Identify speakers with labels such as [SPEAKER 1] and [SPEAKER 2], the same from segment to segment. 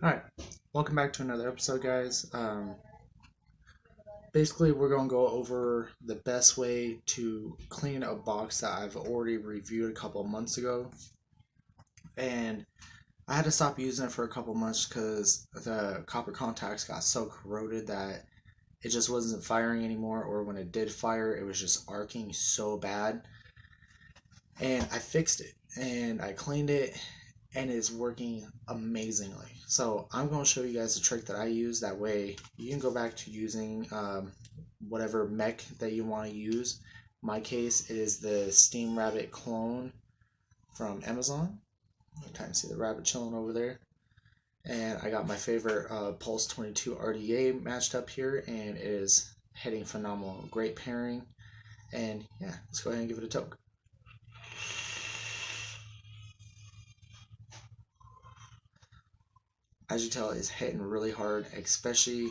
[SPEAKER 1] Alright, welcome back to another episode, guys. Basically, we're going to go over the best way to clean a box that I've already reviewed a couple of months ago. And I had to stop using it for a couple of months because the copper contacts got so corroded that it just wasn't firing anymore, or when it did fire, it was just arcing so bad. And I fixed it, and I cleaned it, and it's working amazingly. So I'm going to show you guys a trick that I use. That way you can go back to using whatever mech that you want to use. In my case, it is the Steam Rabbit clone from Amazon. You can kind of see the rabbit chilling over there. And I got my favorite Pulse 22 RDA matched up here, and it is hitting phenomenal. Great pairing. And yeah, let's go ahead and give it a toke. As you tell, it's hitting really hard, especially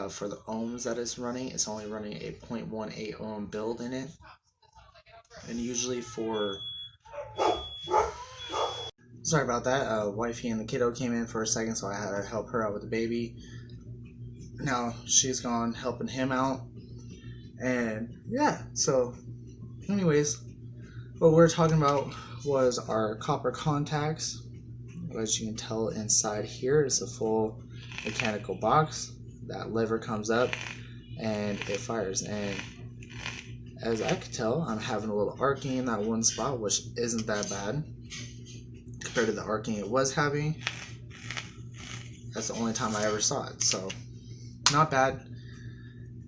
[SPEAKER 1] for the ohms that it's running. It's only running a 0.18 ohm build in it. And usually for... Sorry about that. Wifey and the kiddo came in for a second, so I had to help her out with the baby. Now she's gone helping him out. And yeah, so anyways, what we're talking about was our copper contacts. As you can tell, inside here is a full mechanical box. That lever comes up and it fires, and as I could tell, I'm having a little arcing in that one spot, which isn't that bad compared to the arcing it was having. That's the only time I ever saw it, so not bad.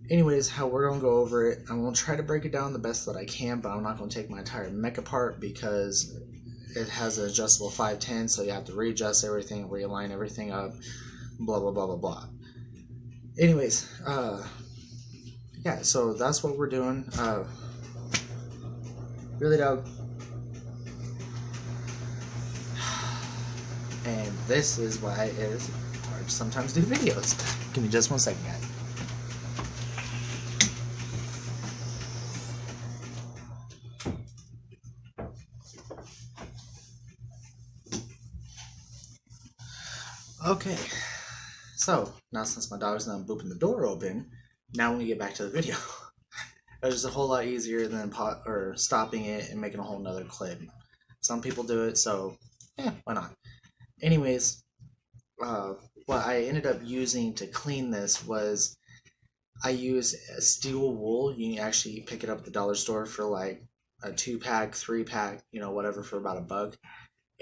[SPEAKER 1] Anyways, how we're going to go over it, I'm going to try to break it down the best that I can, but I'm not going to take my entire mech apart because it has an adjustable 510, so you have to readjust everything, realign everything up, blah blah blah blah blah. Anyways, yeah, so that's what we're doing. Really, dog. And this is why it is hard to sometimes do videos. Give me just 1 second, guys. Okay, so now since my dog's not booping the door open, now we get back to the video. It's just a whole lot easier than stopping it and making a whole nother clip. Some people do it, so yeah, why not? Anyways, what I ended up using to clean this was I use a steel wool. You can actually pick it up at the dollar store for like a 2-pack, 3-pack, whatever, for about $1.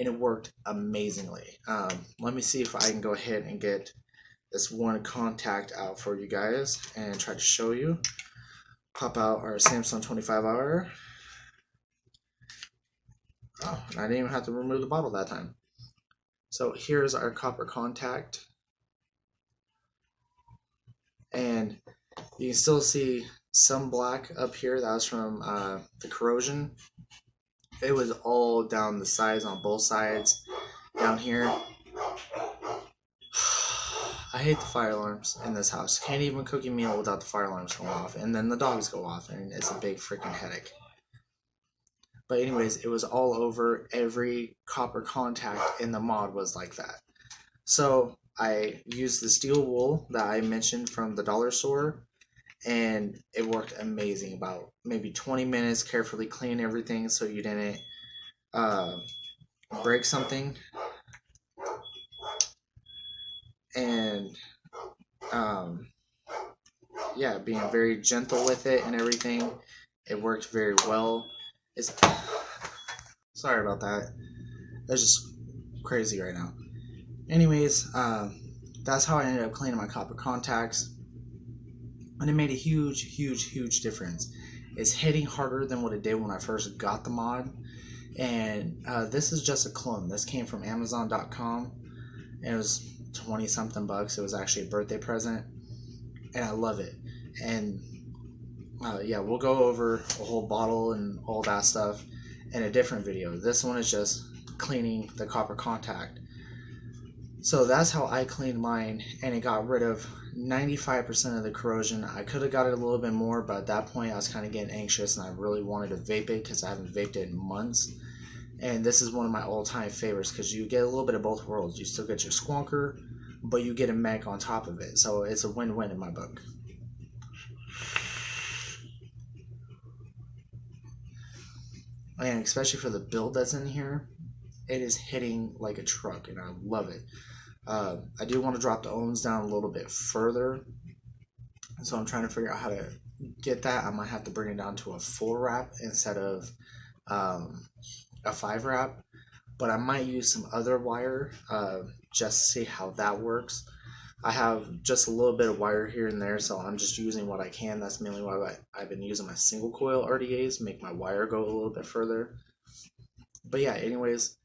[SPEAKER 1] And it worked amazingly. Let me see if I can go ahead and get this one contact out for you guys and try to show you. Pop out our Samsung 25-hour. Oh, I didn't even have to remove the bottle that time. So here's our copper contact. And you can still see some black up here. That was from the corrosion. It was all down the sides on both sides. Down here. I hate the fire alarms in this house. Can't even cook a meal without the fire alarms going off. And then the dogs go off, and it's a big freaking headache. But anyways, it was all over. Every copper contact in the mod was like that. So I used the steel wool that I mentioned from the dollar store, and it worked amazing. About maybe 20 minutes, carefully clean everything so you didn't break something. And yeah, being very gentle with it and everything, it worked very well. Sorry about that. That's just crazy right now. Anyways, that's how I ended up cleaning my copper contacts. And it made a huge difference. It's hitting harder than what it did when I first got the mod. And this is just a clone. This came from Amazon.com. And it was 20 something bucks. It was actually a birthday present. And I love it. And yeah, we'll go over a whole bottle and all that stuff in a different video. This one is just cleaning the copper contact. So that's how I cleaned mine, and it got rid of 95% of the corrosion. I could have got it a little bit more, but at that point I was kind of getting anxious and I really wanted to vape it because I haven't vaped it in months. And this is one of my all-time favorites because you get a little bit of both worlds. You still get your squonker, but you get a mech on top of it. So it's a win-win in my book. And especially for the build that's in here, it is hitting like a truck, and I love it. I do want to drop the ohms down a little bit further, so I'm trying to figure out how to get that. I might have to bring it down to a 4 wrap instead of a 5 wrap, but I might use some other wire just to see how that works. I have just a little bit of wire here and there, so I'm just using what I can. That's mainly why I've been using my single coil RDAs, make my wire go a little bit further. But yeah, anyways,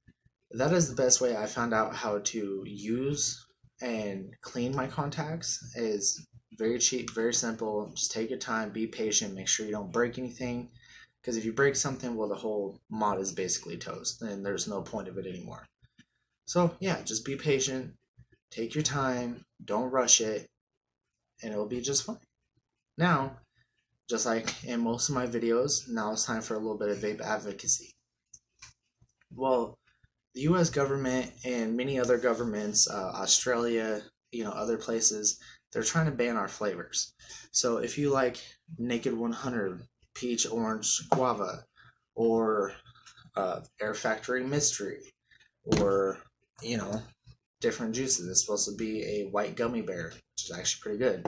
[SPEAKER 1] that is the best way I found out how to use and clean my contacts. Is very cheap, very simple. Just take your time, be patient, make sure you don't break anything. Because if you break something, well, the whole mod is basically toast, and there's no point of it anymore. So yeah, just be patient, take your time, don't rush it, and it'll be just fine. Now, just like in most of my videos, now it's time for a little bit of vape advocacy. Well, the US government and many other governments, Australia, other places, they're trying to ban our flavors. So if you like Naked 100, Peach, Orange, Guava, or Air Factory Mystery, or, different juices. It's supposed to be a white gummy bear, which is actually pretty good.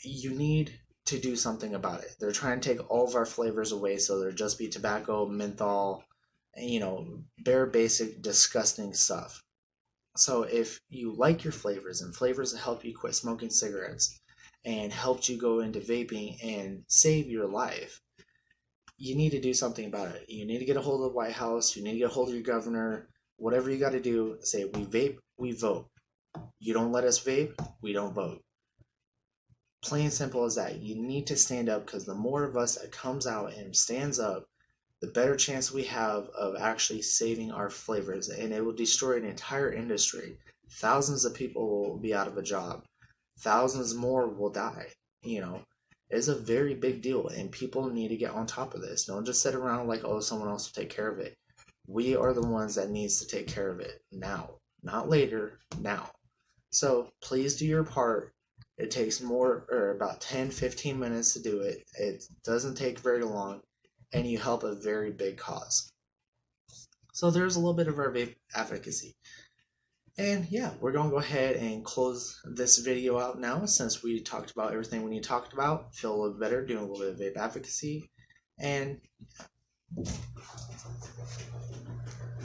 [SPEAKER 1] You need to do something about it. They're trying to take all of our flavors away, so there'll just be tobacco, menthol, bare basic disgusting stuff. So if you like your flavors and flavors that help you quit smoking cigarettes and helped you go into vaping and save your life, you need to do something about it. You need to get a hold of the White House, you need to get a hold of your governor, whatever you got to do. Say, we vape, we vote. You don't let us vape, we don't vote. Plain and simple as that. You need to stand up, because the more of us that comes out and stands up, the better chance we have of actually saving our flavors, and it will destroy an entire industry. Thousands of people will be out of a job. Thousands more will die. It's a very big deal, and people need to get on top of this. Don't just sit around like, oh, someone else will take care of it. We are the ones that needs to take care of it now, not later, now. So please do your part. It takes about 10-15 minutes to do it. It doesn't take very long, and you help a very big cause. So there's a little bit of our vape advocacy. And yeah, we're going to go ahead and close this video out now, since we talked about everything we need to talk about. Feel a little better doing a little bit of vape advocacy. And